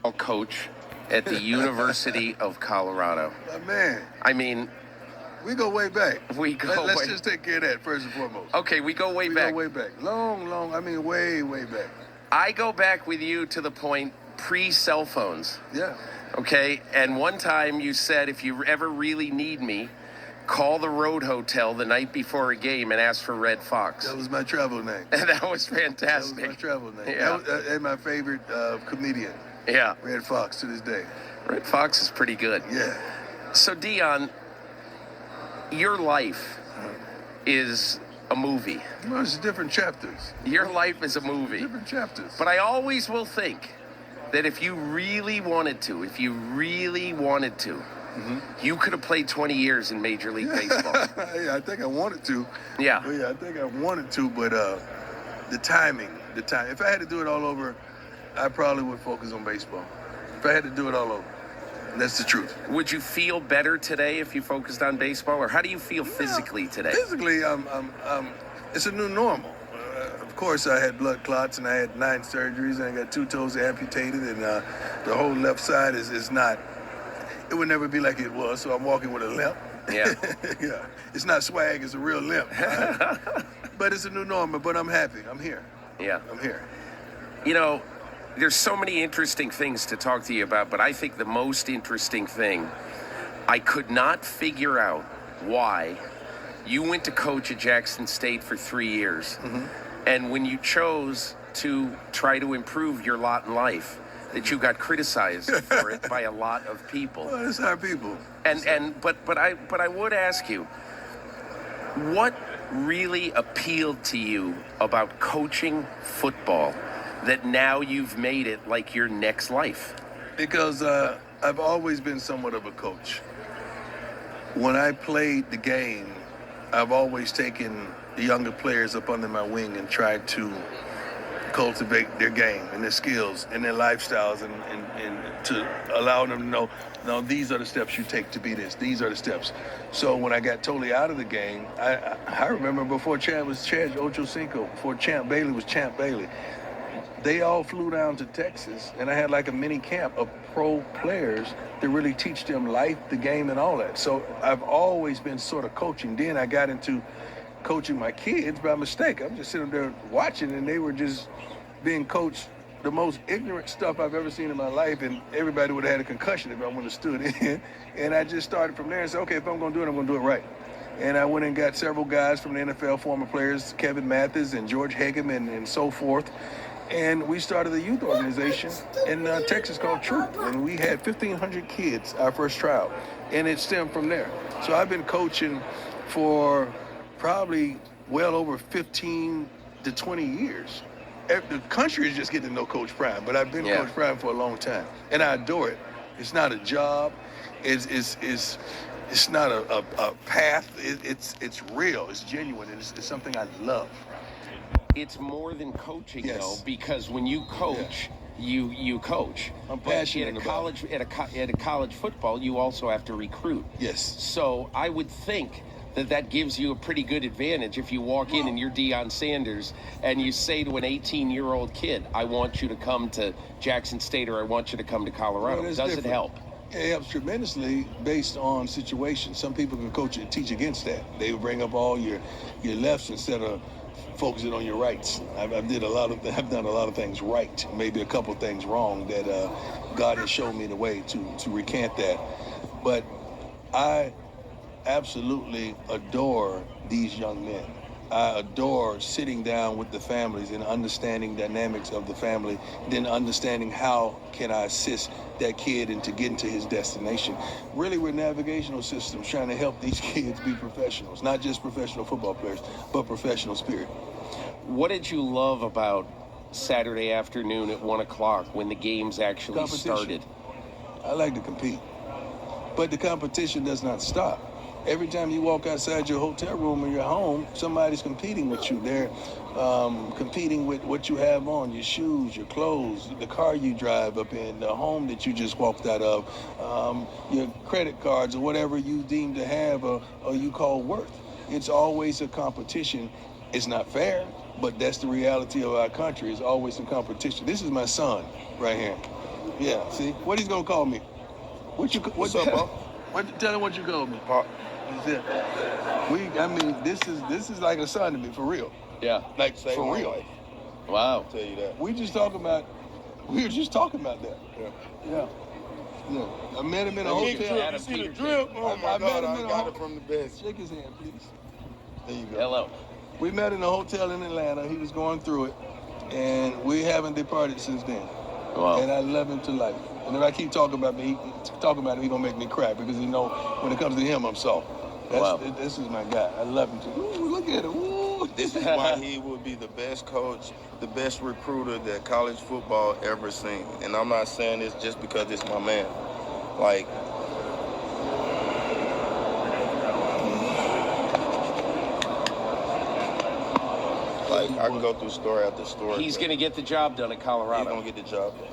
a coach at the University of Colorado. Man, I mean, we go way back. Let's way. just take care of that first and foremost. Okay, we go way We back. go way back. Long, I mean way back. I go back with you to the point pre-cell phones. Yeah. Okay, and one time you said if you ever really need me, call the Road Hotel the night before a game and ask for Red Fox. That was my travel name. And that was That was fantastic. my travel name. Yeah. And my favorite comedian, Yeah, Red Fox, to this day. Red Fox is pretty good. Yeah. So Dion, your life is a movie. Well, it's different chapters. Your life is a movie. Different chapters. But I always will think that if you really wanted to, you could have played 20 years in Major League Baseball. Yeah, I think I wanted to. Yeah. But yeah, I think I wanted to, but the timing. If I had to do it all over, I probably would focus on baseball. If I had to do it all over. That's the truth. Would you feel better today if you focused on baseball, or how do you feel physically today? Physically, it's a new normal. Of course, I had blood clots and I had 9 surgeries and I got 2 toes amputated and the whole left side is not. It would never be like it was. So I'm walking with a limp. Yeah. Yeah. It's not swag. It's a real limp. But it's a new normal. But I'm happy. I'm here. Yeah. I'm here. You know, there's so many interesting things to talk to you about, but I think the most interesting thing, I could not figure out why you went to coach at Jackson State for 3 years. Mm-hmm. And when you chose to try to improve your lot in life, that you got criticized for it by a lot of people. Well, it's our people. But I would ask you, what really appealed to you about coaching football that now you've made it like your next life? Because I've always been somewhat of a coach. When I played the game, I've always taken the younger players up under my wing and tried to cultivate their game and their skills and their lifestyles and to allow them to know, no, these are the steps you take to be this. These are the steps. So when I got totally out of the game, I remember before Chad was Chad Ochocinco, before Champ Bailey was Champ Bailey, they all flew down to Texas, and I had like a mini camp of pro players to really teach them life, the game, and all that. So I've always been sort of coaching. Then I got into coaching my kids by mistake. I'm just sitting there watching, and they were just being coached the most ignorant stuff I've ever seen in my life, and everybody would have had a concussion if I wouldn't have stood in. And I just started from there and said, okay, if I'm going to do it, I'm going to do it right. And I went and got several guys from the NFL, former players, Kevin Mathis and George Hageman and so forth. And we started a youth organization in Texas called Troop. And we had 1,500 kids our first trial. And it stemmed from there. So I've been coaching for probably well over 15 to 20 years. The country is just getting to know Coach Prime, but I've been Coach Prime for a long time. And I adore it. It's not a job. It's not a path. It's real. It's genuine. It's something I love. It's more than coaching, Yes. though, because when you coach, you coach. I'm But passionate at about college, at a college football, you also have to recruit. Yes. So I would think that gives you a pretty good advantage if you walk in and you're Deion Sanders and you say to an 18-year-old kid, I want you to come to Jackson State or I want you to come to Colorado. Well, Does different. it help? It helps tremendously based on situations. Some people can coach and teach against that. They bring up all your lefts instead of focusing on your rights. I've done a lot of things right, maybe a couple of things wrong that God has shown me the way to recant that. But I absolutely adore these young men. I adore sitting down with the families and understanding dynamics of the family, then understanding how can I assist that kid into getting to his destination. Really, we're navigational systems trying to help these kids be professionals, not just professional football players, but professional spirit. What did you love about Saturday afternoon at 1 o'clock when the games actually Competition. started? I like to compete, but the competition does not stop. Every time you walk outside your hotel room or your home, somebody's competing with you. They're competing with what you have on, your shoes, your clothes, the car you drive up in, the home that you just walked out of, your credit cards or whatever you deem to have or you call worth. It's always a competition. It's not fair, but that's the reality of our country. It's always a competition. This is my son right here. Yeah, see? What he's gonna call me? What's up, bro? Tell him what you called me. Pop. That's it. I mean, this is like a son to me, for real. Yeah. Like, Saved for my real. life. Wow. I'll tell you that. We were just talking about that. Yeah. I met him in a hotel. You see the drip? Oh my I met God, him I in a got it from the best. Shake his hand, please. There you go. Hello. We met in a hotel in Atlanta. He was going through it, and we haven't departed since then. Wow. And I love him to life. And if I keep talking about him, he gonna make me cry because he know when it comes to him, I'm soft. Wow. This is my guy. I love him too. Ooh, look at him. Ooh. This is why he will be the best coach, the best recruiter that college football ever seen. And I'm not saying this just because it's my man. Like, I can go through story after story. He's going to get the job done at He's Colorado. gonna get the job done.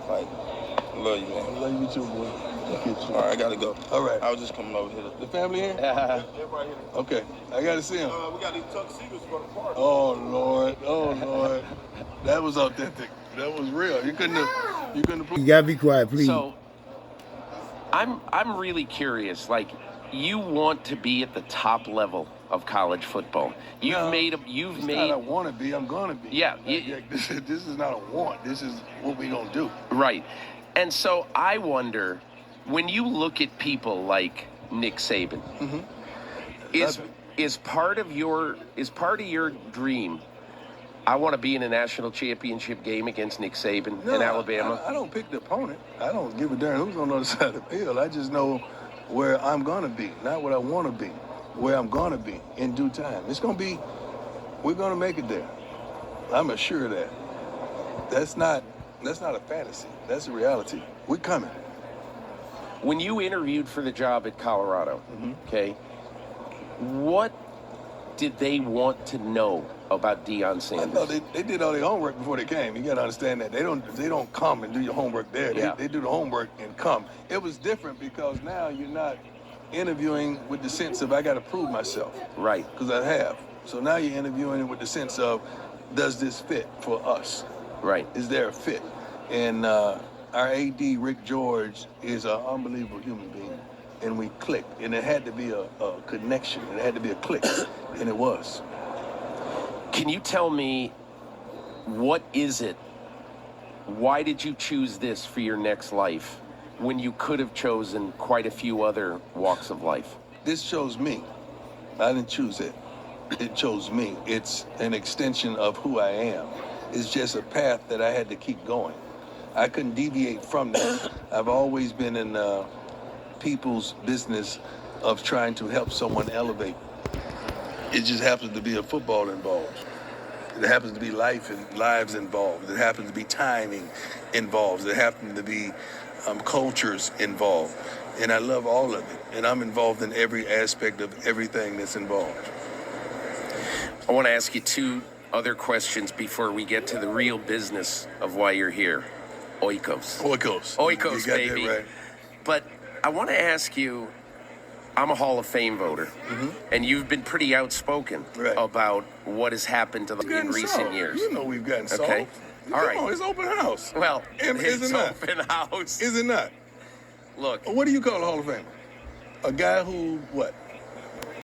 Like, I love you, I man. love you too, boy. Look at you. All right, I gotta go. All right. I was just coming over here. The family here? Everybody here. Okay. I gotta see him. We got these tuxedos for the party. Oh Lord. Oh Lord. That was authentic. That was real. You couldn't have. You gotta be quiet, please. So I'm really curious. Like, you want to be at the top level of college football. You've No, made It's not I want to be. I'm gonna be. Yeah, This is not a want. This is what we gonna do. right. And so I wonder, when you look at people like Nick Saban, is part of your dream, I want to be in a national championship game against Nick Saban in Alabama? I don't pick the opponent. I don't give a darn who's on the other side of the field. I just know where I'm gonna be, not what I want to be. Where I'm gonna be in due time. We're gonna make it there. I'm assured of that. That's not a fantasy. That's a reality. We're coming. When you interviewed for the job at Colorado, okay, what did they want to know about Deion I Sanders? know they did all their homework before they came. You gotta understand that. They don't come and do your homework there. Yeah. They do the homework and come. It was different because now you're not interviewing with the sense of I gotta prove myself. Right. Because I have. So now you're interviewing with the sense of, does this fit for us? Right. Is there a fit? And our AD, Rick George, is an unbelievable human being. And we clicked. And it had to be a connection. It had to be a click. And it was. Can you tell me, what is it? Why did you choose this for your next life when you could have chosen quite a few other walks of life? This chose me. I didn't choose it. It chose me. It's an extension of who I am. It's just a path that I had to keep going. I couldn't deviate from that. I've always been in people's business of trying to help someone elevate. It just happens to be a football involved. It happens to be lives involved. It happens to be timing involved. It happens to be cultures involved. And I love all of it. And I'm involved in every aspect of everything that's involved. I want to ask you two other questions before we get to the real business of why you're here. Oikos. Oikos. Oikos, You got baby. that right. But I want to ask you, I'm a Hall of Fame voter, and you've been pretty outspoken Right. about what has happened to them in Gotten recent soft. years. You know we've gotten soft. Okay. All Come right. on, it's open house. Well, Is it's it not? open house. Is it not? Look, What do you call a Hall of Famer? A guy who, what,